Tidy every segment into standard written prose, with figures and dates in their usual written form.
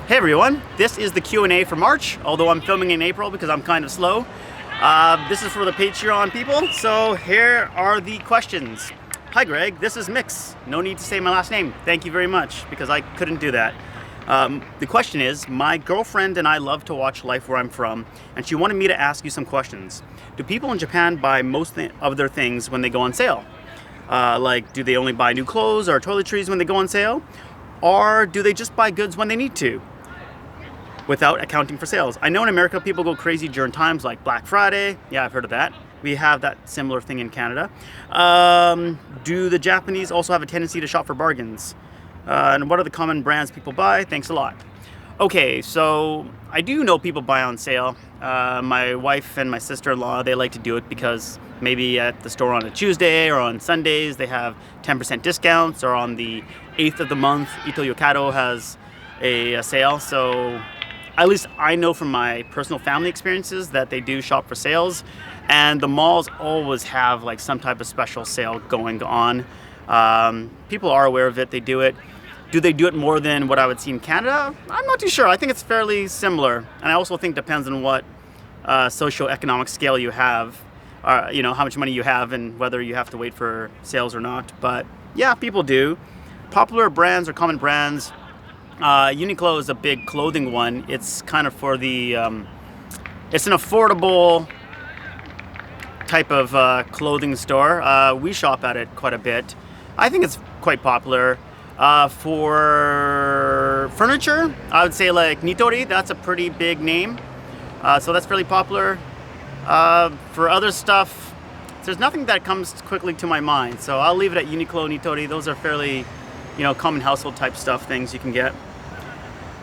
Hey everyone, this is the Q&A for March, although I'm filming in April because I'm kind of slow. This is for the Patreon people, so here are the questions. Hi Greg, this is Mix. No need to say my last name. Thank you very much, because I couldn't do that. The question is, my girlfriend and I love to watch Life Where I'm From, and she wanted me to ask you some questions. Do people in Japan buy most of their things when they go on sale? Like, do they only buy new clothes or toiletries when they go on sale? Or do they just buy goods when they need to, without accounting for sales? I know in America people go crazy during times like Black Friday. Yeah, I've heard of that. We have that similar thing in Canada. Do the Japanese also have a tendency to shop for bargains? And what are the common brands people buy? Thanks a lot. Okay, so I do know people buy on sale. My wife and my sister-in-law, they like to do it because maybe at the store on a Tuesday or on Sundays they have 10% discounts, or on the 8th of the month, Ito Yokado has a sale. So at least I know from my personal family experiences that they do shop for sales, and the malls always have like some type of special sale going on. People are aware of it, they do it. Do they do it more than what I would see in Canada? I'm not too sure. I think it's fairly similar. And I also think it depends on what socioeconomic scale you have, you know, how much money you have and whether you have to wait for sales or not. But yeah, people do. Popular brands or common brands, Uniqlo is a big clothing one. It's kind of for the, it's an affordable type of clothing store. We shop at it quite a bit. I think it's quite popular. For furniture, I would say like Nitori, that's a pretty big name. So that's fairly popular. For other stuff, there's nothing that comes quickly to my mind. So I'll leave it at Uniqlo, Nitori. Those are fairly, you know, common household type stuff, things you can get.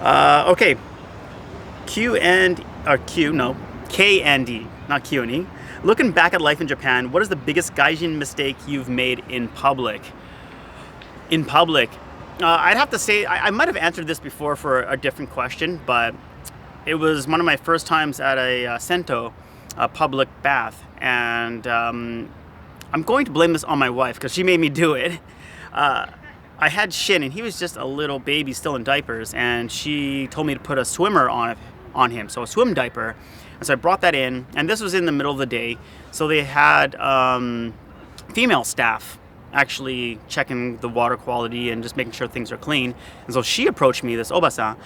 Okay. K and E, not Q and E. Looking back at life in Japan, what is the biggest gaijin mistake you've made in public? I'd have to say, I might have answered this before for a different question, but it was one of my first times at a sento, a public bath, and I'm going to blame this on my wife because she made me do it. I had Shin, and he was just a little baby still in diapers, and she told me to put a swimmer on him, so a swim diaper. And so I brought that in, and this was in the middle of the day, so they had female staff actually checking the water quality and just making sure things are clean. And so she approached me, this Obasan,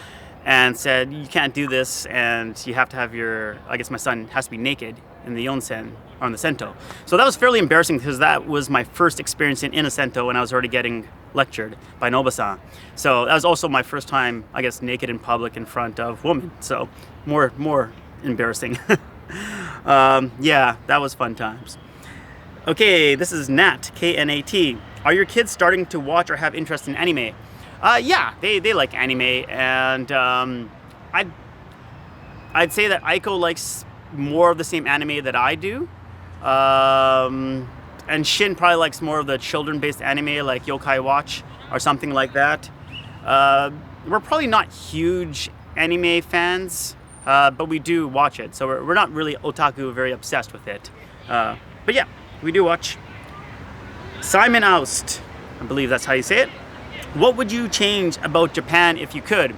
and said, you can't do this, and you have to have I guess my son has to be naked in the onsen, or in the sento. So that was fairly embarrassing because that was my first experience in a sento, and I was already getting lectured by an Obasan. So that was also my first time, I guess, naked in public in front of women. So more embarrassing. Yeah, that was fun times. Okay, this is Nat, K-N-A-T. Are your kids starting to watch or have interest in anime? Yeah, they like anime, and I'd say that Aiko likes more of the same anime that I do. And Shin probably likes more of the children-based anime like Yokai Watch or something like that. We're probably not huge anime fans, but we do watch it, so we're not really otaku, very obsessed with it. But yeah, we do watch. Simon Oust, I believe that's how you say it. What would you change about Japan if you could?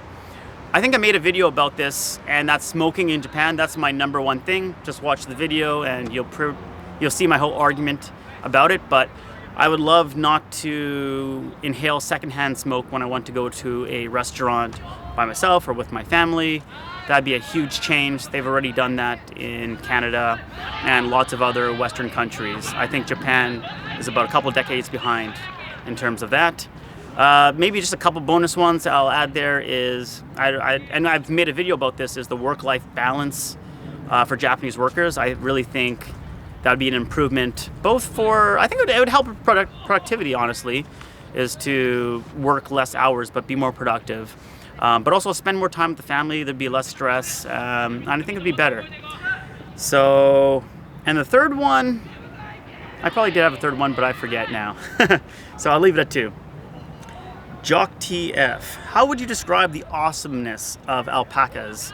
I think I made a video about this, and that's smoking in Japan. That's my number one thing. Just watch the video and you'll see my whole argument about it. But I would love not to inhale secondhand smoke when I want to go to a restaurant by myself or with my family. That'd be a huge change. They've already done that in Canada and lots of other Western countries. I think Japan is about a couple decades behind in terms of that. Maybe just a couple bonus ones I'll add there is, and I've made a video about this, is the work-life balance for Japanese workers. I really think that would be an improvement, both for, I think it would help with productivity, honestly, is to work less hours but be more productive. But also spend more time with the family, there'd be less stress, and I think it'd be better. So, and the third one, I probably did have a third one, but I forget now. So I'll leave it at 2. Jock TF, how would you describe the awesomeness of alpacas?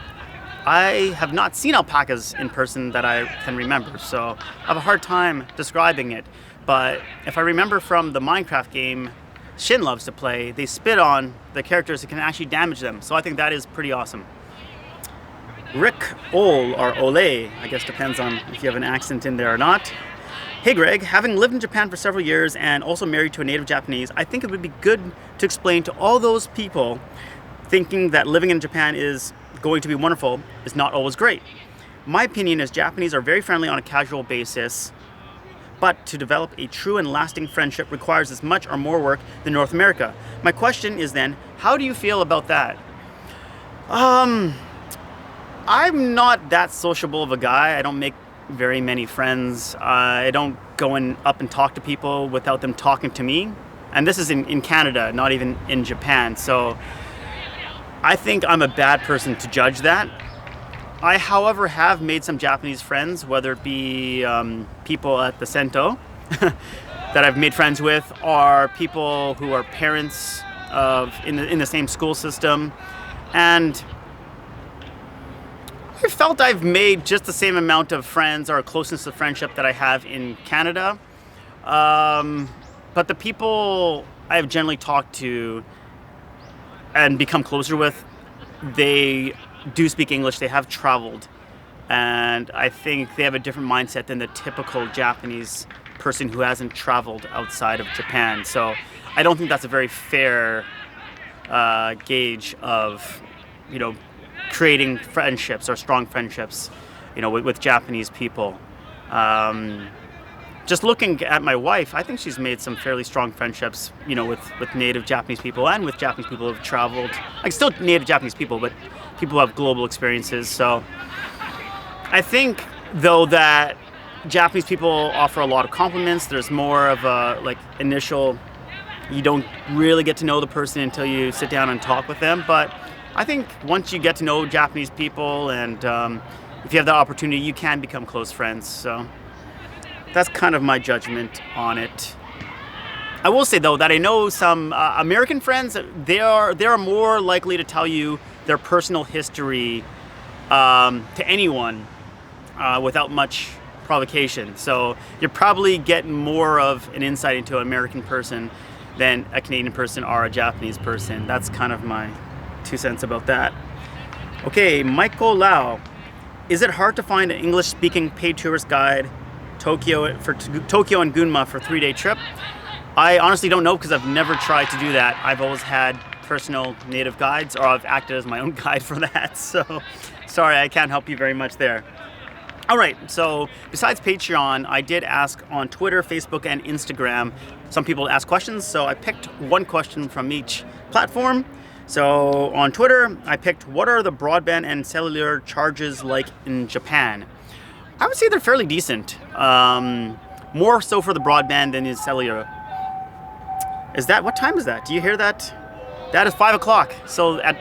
I have not seen alpacas in person that I can remember, so I have a hard time describing it. But if I remember from the Minecraft game, Shin loves to play, they spit on the characters that can actually damage them. So I think that is pretty awesome. Rick Ole, or Ole, I guess depends on if you have an accent in there or not. Hey Greg, having lived in Japan for several years and also married to a native Japanese, I think it would be good to explain to all those people thinking that living in Japan is going to be wonderful is not always great. My opinion is Japanese are very friendly on a casual basis, but to develop a true and lasting friendship requires as much or more work than North America. My question is then, how do you feel about that? I'm not that sociable of a guy. I don't make very many friends. I don't go up and talk to people without them talking to me. And this is in Canada, not even in Japan. So I think I'm a bad person to judge that. I, however, have made some Japanese friends, whether it be people at the Sento that I've made friends with, or people who are parents in the same school system. And I felt I've made just the same amount of friends or closeness of friendship that I have in Canada. But the people I've generally talked to and become closer with, they do speak English, they have traveled. And I think they have a different mindset than the typical Japanese person who hasn't traveled outside of Japan. So I don't think that's a very fair gauge of, creating friendships or strong friendships, with Japanese people. Just looking at my wife, I think she's made some fairly strong friendships, with native Japanese people and with Japanese people who have traveled. Like still native Japanese people, but people who have global experiences. So I think, though, that Japanese people offer a lot of compliments. There's more of a initial, you don't really get to know the person until you sit down and talk with them. But I think once you get to know Japanese people and if you have the opportunity, you can become close friends. So that's kind of my judgment on it. I will say, though, that I know some American friends, they are more likely to tell you their personal history to anyone without much provocation. So you're probably getting more of an insight into an American person than a Canadian person or a Japanese person. That's kind of my 2 cents about that. Okay, Michael Lau. Is it hard to find an English-speaking paid tourist guide Tokyo and Gunma for a 3-day trip? I honestly don't know because I've never tried to do that. I've always had personal native guides, or I've acted as my own guide for that. So sorry, I can't help you very much there. All right, so besides Patreon, I did ask on Twitter, Facebook, and Instagram some people to ask questions. So I picked one question from each platform. So on Twitter, I picked, what are the broadband and cellular charges like in Japan? I would say they're fairly decent. More so for the broadband than is cellular. What time is that? Do you hear that? That is 5 o'clock. So at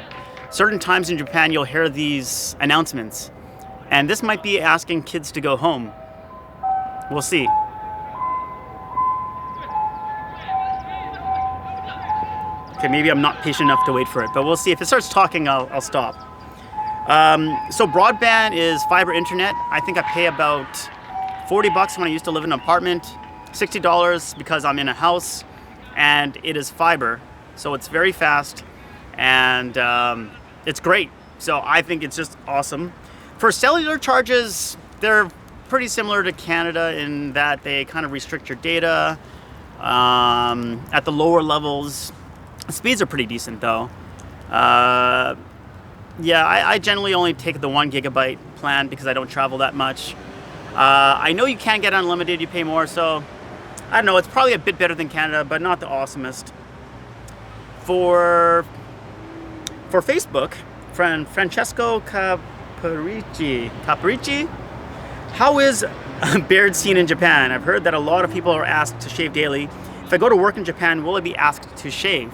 certain times in Japan, you'll hear these announcements. And this might be asking kids to go home. We'll see. Okay, maybe I'm not patient enough to wait for it, but we'll see. If it starts talking, I'll stop. So broadband is fiber internet. I think I pay about $40 when I used to live in an apartment, $60 because I'm in a house, and it is fiber. So it's very fast, and it's great. So I think it's just awesome. For cellular charges, they're pretty similar to Canada in that they kind of restrict your data at the lower levels. Speeds are pretty decent, though. Yeah, I generally only take the 1 gigabyte plan because I don't travel that much. I know you can get unlimited, you pay more, so I don't know, it's probably a bit better than Canada, but not the awesomest. For Facebook, Francesco Caparici, how is beard seen in Japan? I've heard that a lot of people are asked to shave daily. If I go to work in Japan, will I be asked to shave?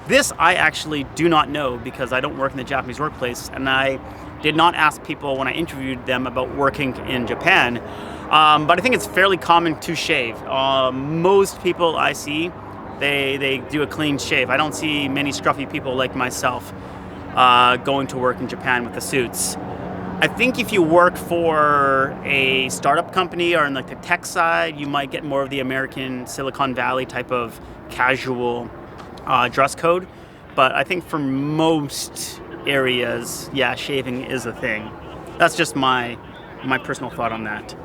This I actually do not know because I don't work in the Japanese workplace, and I did not ask people when I interviewed them about working in Japan. But I think it's fairly common to shave. Most people I see, they do a clean shave. I don't see many scruffy people like myself going to work in Japan with the suits. I think if you work for a startup company or in the tech side, you might get more of the American Silicon Valley type of casual dress code, but I think for most areas, yeah, shaving is a thing. That's just my personal thought on that.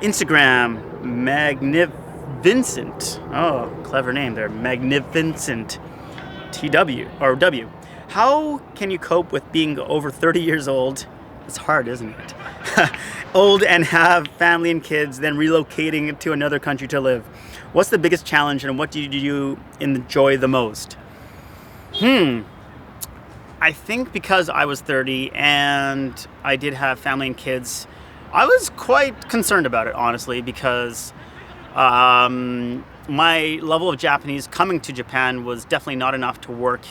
Instagram, Magnificent. Oh, clever name there. Magnificent. TW or W. How can you cope with being over 30 years old? It's hard, isn't it? Old and have family and kids, then relocating to another country to live. What's the biggest challenge and what do you enjoy the most? I think because I was 30 and I did have family and kids, I was quite concerned about it, honestly, because my level of Japanese coming to Japan was definitely not enough to work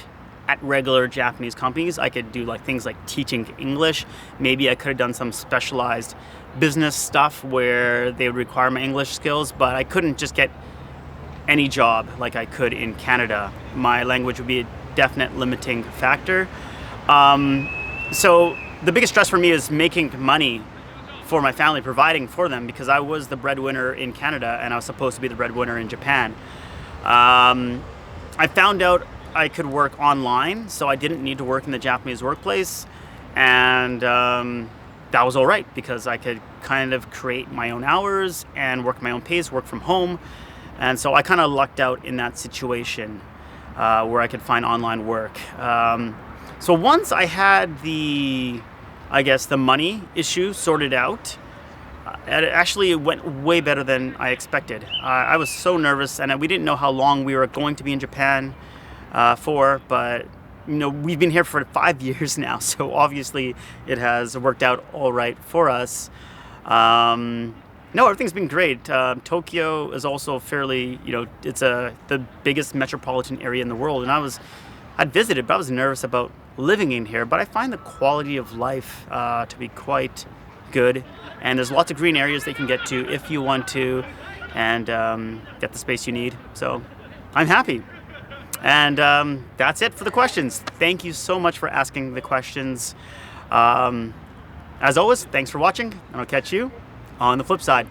at regular Japanese companies. I could do things like teaching English. Maybe I could have done some specialized business stuff where they would require my English skills, but I couldn't just get any job like I could in Canada. My language would be a definite limiting factor. So the biggest stress for me is making money for my family, providing for them, because I was the breadwinner in Canada and I was supposed to be the breadwinner in Japan. I found out I could work online, so I didn't need to work in the Japanese workplace, and that was all right because I could kind of create my own hours and work my own pace, work from home, and so I kind of lucked out in that situation where I could find online work. So once I had the money issue sorted out, it actually went way better than I expected. I was so nervous, and we didn't know how long we were going to be in Japan for, but we've been here for 5 years now, so obviously it has worked out all right for us. No, everything's been great. Tokyo is also fairly, it's the biggest metropolitan area in the world, and I'd visited, but I was nervous about living in here, but I find the quality of life to be quite good, and there's lots of green areas they can get to if you want to, and get the space you need. So I'm happy. And that's it for the questions. Thank you so much for asking the questions. As always, thanks for watching, and I'll catch you on the flip side.